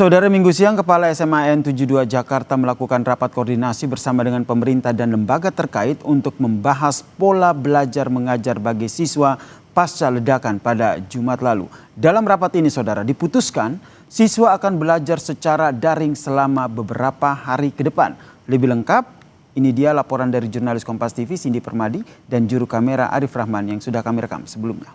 Saudara, Minggu siang Kepala SMAN 72 Jakarta melakukan rapat koordinasi bersama dengan pemerintah dan lembaga terkait untuk membahas pola belajar mengajar bagi siswa pasca ledakan pada Jumat lalu. Dalam rapat ini, saudara, diputuskan siswa akan belajar secara daring selama beberapa hari ke depan. Lebih lengkap, ini dia laporan dari jurnalis Kompas TV Cindy Permadi dan juru kamera Arif Rahman yang sudah kami rekam sebelumnya.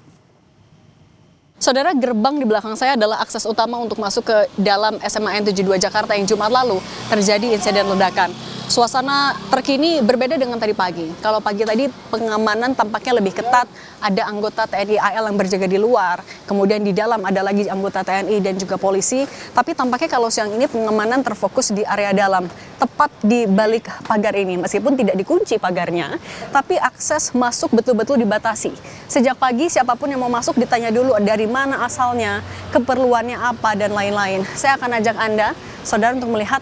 Saudara, gerbang di belakang saya adalah akses utama untuk masuk ke dalam SMAN 72 Jakarta yang Jumat lalu terjadi insiden ledakan. Suasana terkini berbeda dengan tadi pagi. Kalau pagi tadi pengamanan tampaknya lebih ketat, ada anggota TNI AL yang berjaga di luar, kemudian di dalam ada lagi anggota TNI dan juga polisi. Tapi tampaknya kalau siang ini pengamanan terfokus di area dalam, tepat di balik pagar ini. Meskipun tidak dikunci pagarnya, tapi akses masuk betul-betul dibatasi. Sejak pagi siapapun yang mau masuk ditanya dulu dari mana asalnya, keperluannya apa, dan lain-lain. Saya akan ajak Anda, saudara, untuk melihat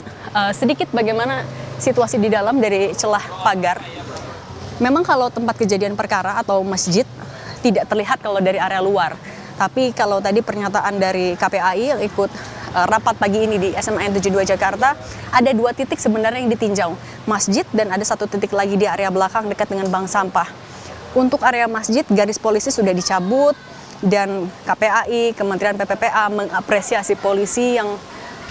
sedikit bagaimana situasi di dalam dari celah pagar. Memang kalau tempat kejadian perkara atau masjid tidak terlihat kalau dari area luar. Tapi kalau tadi pernyataan dari KPAI yang ikut rapat pagi ini di SMAN 72 Jakarta, ada dua titik sebenarnya yang ditinjau. Masjid dan ada satu titik lagi di area belakang dekat dengan bank sampah. Untuk area masjid, garis polisi sudah dicabut dan KPAI, Kementerian PPPA mengapresiasi polisi yang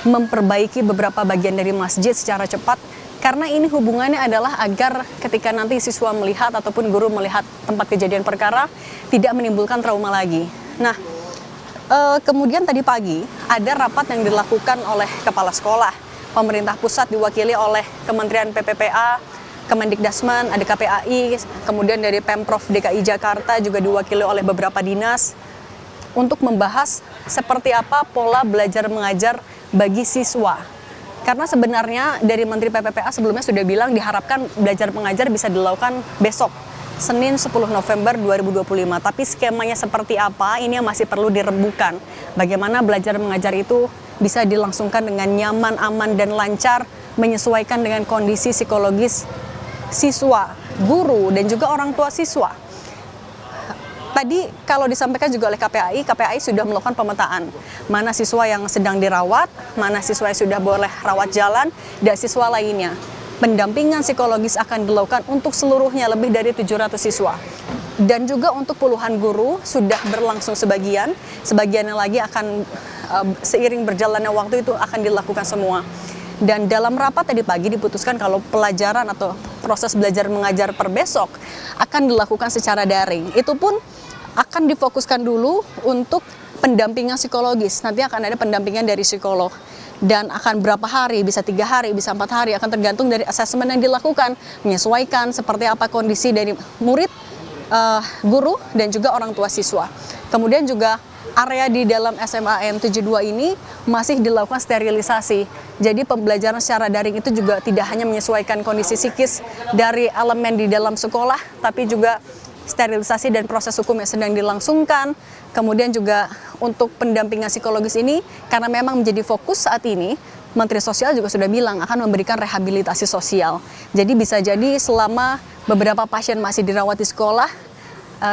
memperbaiki beberapa bagian dari masjid secara cepat. Karena ini hubungannya adalah agar ketika nanti siswa melihat ataupun guru melihat tempat kejadian perkara tidak menimbulkan trauma lagi. Nah, kemudian tadi pagi ada rapat yang dilakukan oleh kepala sekolah, pemerintah pusat diwakili oleh Kementerian PPPA, Kemendikdasman, ada KPAI, kemudian dari Pemprov DKI Jakarta juga diwakili oleh beberapa dinas untuk membahas seperti apa pola belajar mengajar bagi siswa. Karena sebenarnya dari Menteri PPPA sebelumnya sudah bilang diharapkan belajar mengajar bisa dilakukan besok, Senin 10 November 2025. Tapi skemanya seperti apa, ini yang masih perlu dirembukan. Bagaimana belajar mengajar itu bisa dilangsungkan dengan nyaman, aman, dan lancar, menyesuaikan dengan kondisi psikologis siswa, guru, dan juga orang tua siswa. Tadi kalau disampaikan juga oleh KPAI sudah melakukan pemetaan. Mana siswa yang sedang dirawat, mana siswa yang sudah boleh rawat jalan, dan siswa lainnya. Pendampingan psikologis akan dilakukan untuk seluruhnya lebih dari 700 siswa. Dan juga untuk puluhan guru sudah berlangsung sebagian yang lagi akan seiring berjalannya waktu itu akan dilakukan semua. Dan dalam rapat tadi pagi diputuskan kalau pelajaran atau proses belajar mengajar per besok akan dilakukan secara daring. Itu pun akan difokuskan dulu untuk pendampingan psikologis. Nanti akan ada pendampingan dari psikolog. Dan akan berapa hari, bisa 3 hari, bisa 4 hari, akan tergantung dari asesmen yang dilakukan. Menyesuaikan seperti apa kondisi dari murid, guru, dan juga orang tua siswa. Kemudian juga area di dalam SMAN 72 ini masih dilakukan sterilisasi. Jadi pembelajaran secara daring itu juga tidak hanya menyesuaikan kondisi psikis dari elemen di dalam sekolah, tapi juga sterilisasi dan proses hukum yang sedang dilangsungkan. Kemudian juga untuk pendampingan psikologis ini, karena memang menjadi fokus saat ini, Menteri Sosial juga sudah bilang akan memberikan rehabilitasi sosial. Jadi bisa jadi selama beberapa pasien masih dirawat di sekolah,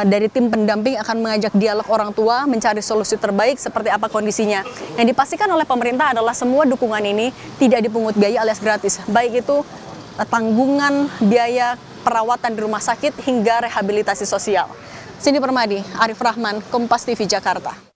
dari tim pendamping akan mengajak dialog orang tua, mencari solusi terbaik seperti apa kondisinya. Yang dipastikan oleh pemerintah adalah semua dukungan ini tidak dipungut biaya alias gratis. Baik itu tanggungan biaya perawatan di rumah sakit hingga rehabilitasi sosial. Cindy Permadi, Arif Rahman, Kompas TV Jakarta.